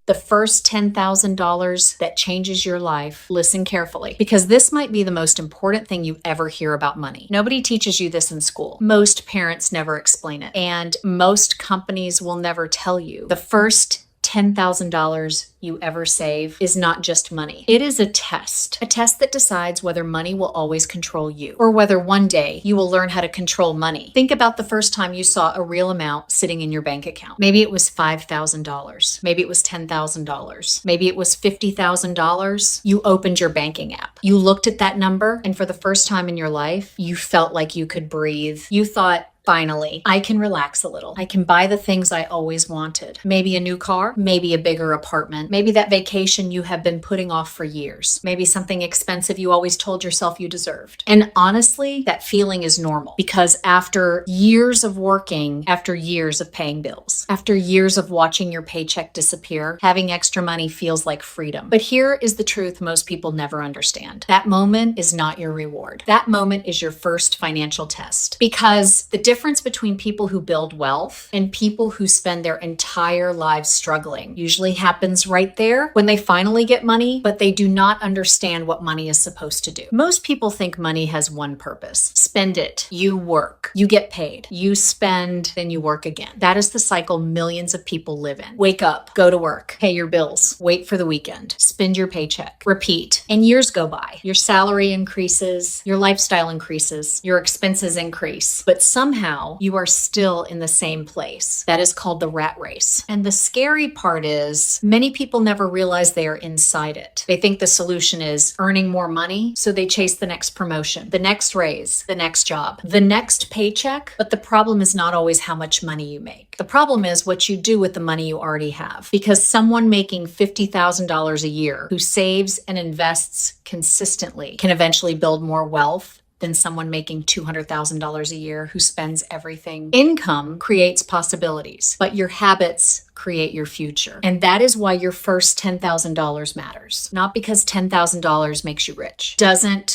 The first $10,000 that changes your life, listen carefully, because this might be the most important thing you ever hear about money. Nobody teaches you this in school. Most parents never explain it, and most companies will never tell you. The first $10,000 you ever save is not just money. It is a test that decides whether money will always control you or whether one day you will learn how to control money. Think about the first time you saw a real amount sitting in your bank account. Maybe it was $5,000. Maybe it was $10,000. Maybe it was $50,000. You opened your banking app. You looked at that number, and for the first time in your life, you felt like you could breathe. You thought, finally, I can relax a little. I can buy the things I always wanted. Maybe a new car, maybe a bigger apartment, maybe that vacation you have been putting off for years, maybe something expensive you always told yourself you deserved. And honestly, that feeling is normal because after years of working, after years of paying bills, after years of watching your paycheck disappear, having extra money feels like freedom. But here is the truth most people never understand. That moment is not your reward. That moment is your first financial test, because the difference between people who build wealth and people who spend their entire lives struggling usually happens right there when they finally get money, but they do not understand what money is supposed to do. Most people think money has one purpose: spend it. You work, you get paid, you spend, then you work again. That is the cycle millions of people live in. Wake up, go to work, pay your bills, wait for the weekend, spend your paycheck, repeat, and years go by. Your salary increases, your lifestyle increases, your expenses increase, but somehow you are still in the same place. That is called the rat race. And the scary part is many people never realize they are inside it. They think the solution is earning more money, so they chase the next promotion, the next raise, the next job, the next paycheck. But the problem is not always how much money you make. The problem is what you do with the money you already have. Because someone making $50,000 a year who saves and invests consistently can eventually build more wealth than someone making $200,000 a year who spends everything. Income creates possibilities, but your habits create your future. And that is why your first $10,000 matters. Not because $10,000 makes you rich.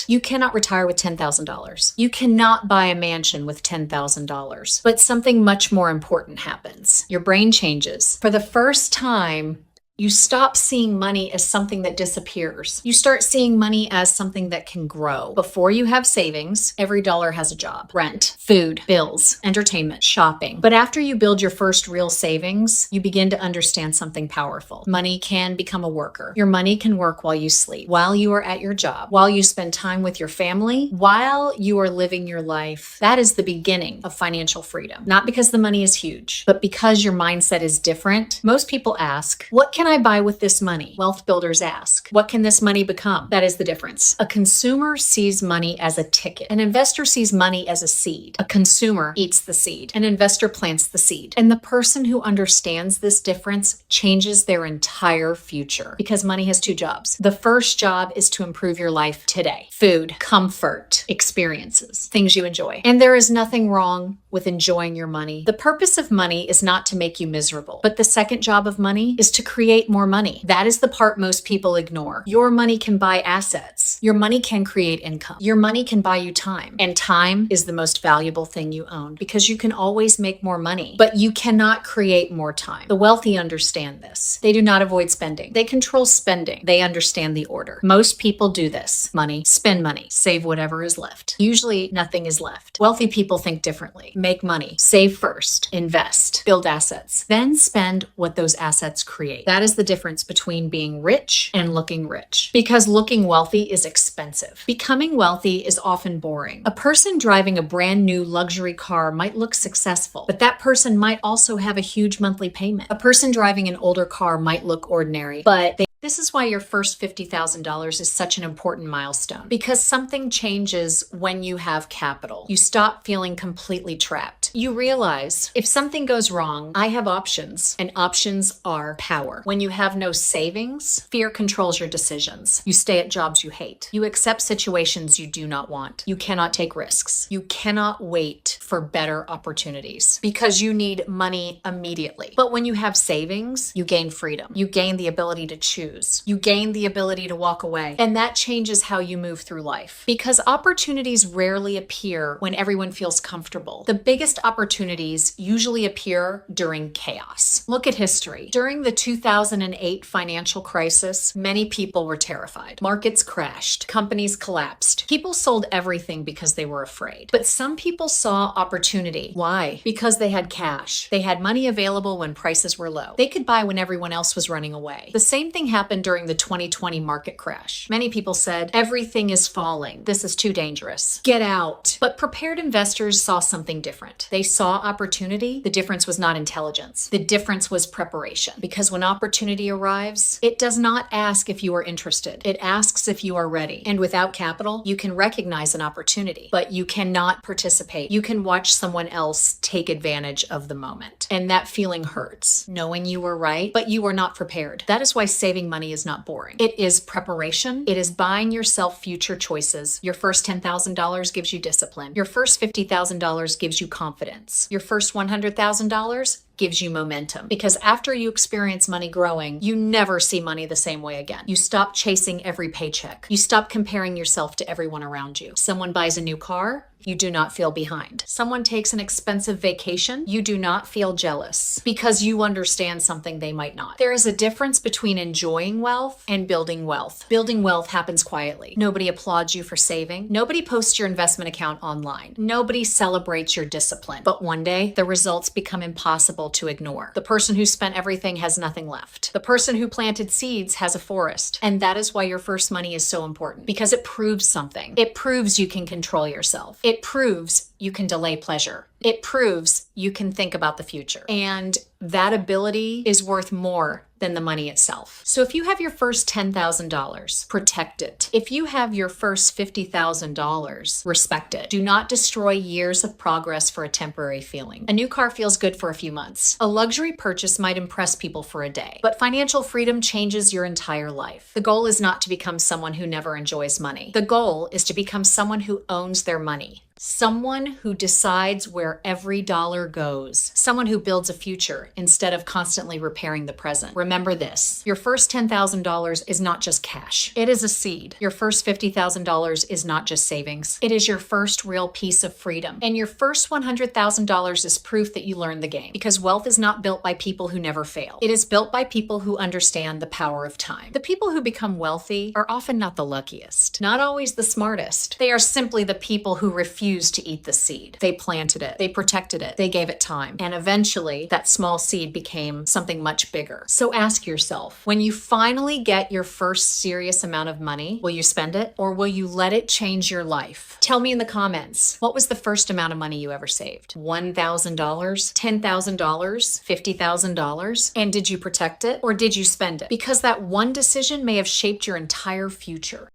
You cannot retire with $10,000. You cannot buy a mansion with $10,000. But something much more important happens. Your brain changes. For the first time, you stop seeing money as something that disappears. You start seeing money as something that can grow. Before you have savings, every dollar has a job. Rent, food, bills, entertainment, shopping. But after you build your first real savings, you begin to understand something powerful. Money can become a worker. Your money can work while you sleep, while you are at your job, while you spend time with your family, while you are living your life. That is the beginning of financial freedom. Not because the money is huge, but because your mindset is different. Most people ask, what can I buy with this money? Wealth builders ask, what can this money become? That is the difference. A consumer sees money as a ticket. An investor sees money as a seed. A consumer eats the seed. An investor plants the seed. And the person who understands this difference changes their entire future, because money has two jobs. The first job is to improve your life today. Food, comfort, experiences, things you enjoy. And there is nothing wrong with enjoying your money. The purpose of money is not to make you miserable, but the second job of money is to create more money. That is the part most people ignore. Your money can buy assets. Your money can create income. Your money can buy you time. And time is the most valuable thing you own, because you can always make more money, but you cannot create more time. The wealthy understand this. They do not avoid spending. They control spending. They understand the order. Most people do this. Money, spend money, save whatever is left. Usually nothing is left. Wealthy people think differently. Make money, save first, invest, build assets, then spend what those assets create. That is the difference between being rich and looking rich, because looking wealthy is expensive. Becoming wealthy is often boring. A person driving a brand new luxury car might look successful, but that person might also have a huge monthly payment. A person driving an older car might look ordinary, but this is why your first $50,000 is such an important milestone, because something changes when you have capital. You stop feeling completely trapped. You realize if something goes wrong, I have options, and options are power. When you have no savings, fear controls your decisions. You stay at jobs you hate. You accept situations you do not want. You cannot take risks. You cannot wait for better opportunities because you need money immediately. But when you have savings, you gain freedom. You gain the ability to choose. You gain the ability to walk away. And that changes how you move through life, because opportunities rarely appear when everyone feels comfortable. The biggest opportunities usually appear during chaos. Look at history. During the 2008 financial crisis, many people were terrified. Markets crashed. Companies collapsed. People sold everything because they were afraid. But some people saw opportunity. Why? Because they had cash. They had money available when prices were low. They could buy when everyone else was running away. The same thing happened during the 2020 market crash. Many people said, everything is falling. This is too dangerous. Get out. But prepared investors saw something different. They saw opportunity. The difference was not intelligence. The difference was preparation. Because when opportunity arrives, it does not ask if you are interested. It asks if you are ready. And without capital, you can recognize an opportunity, but you cannot participate. You can watch someone else take advantage of the moment. And that feeling hurts, knowing you were right, but you were not prepared. That is why saving money is not boring. It is preparation. It is buying yourself future choices. Your first $10,000 gives you discipline. Your first $50,000 gives you confidence. Your first $100,000 gives you momentum. Because after you experience money growing, you never see money the same way again. You stop chasing every paycheck. You stop comparing yourself to everyone around you. Someone buys a new car, you do not feel behind. Someone takes an expensive vacation, you do not feel jealous because you understand something they might not. There is a difference between enjoying wealth and building wealth. Building wealth happens quietly. Nobody applauds you for saving. Nobody posts your investment account online. Nobody celebrates your discipline. But one day, the results become impossible to ignore. The person who spent everything has nothing left. The person who planted seeds has a forest. And that is why your first money is so important, because it proves something. It proves you can control yourself. It proves you can delay pleasure. It proves you can think about the future. And that ability is worth more than the money itself. So if you have your first $10,000, protect it. If you have your first $50,000, respect it. Do not destroy years of progress for a temporary feeling. A new car feels good for a few months. A luxury purchase might impress people for a day, but financial freedom changes your entire life. The goal is not to become someone who never enjoys money. The goal is to become someone who owns their money. Someone who decides where every dollar goes. Someone who builds a future instead of constantly repairing the present. Remember this, your first $10,000 is not just cash. It is a seed. Your first $50,000 is not just savings. It is your first real piece of freedom. And your first $100,000 is proof that you learned the game. Because wealth is not built by people who never fail. It is built by people who understand the power of time. The people who become wealthy are often not the luckiest, not always the smartest. They are simply the people who refuse to eat the seed. They planted it, they protected it, they gave it time. And eventually that small seed became something much bigger. So ask yourself, when you finally get your first serious amount of money, will you spend it or will you let it change your life? Tell me in the comments, what was the first amount of money you ever saved? $1,000, $10,000, $50,000? And did you protect it or did you spend it? Because that one decision may have shaped your entire future.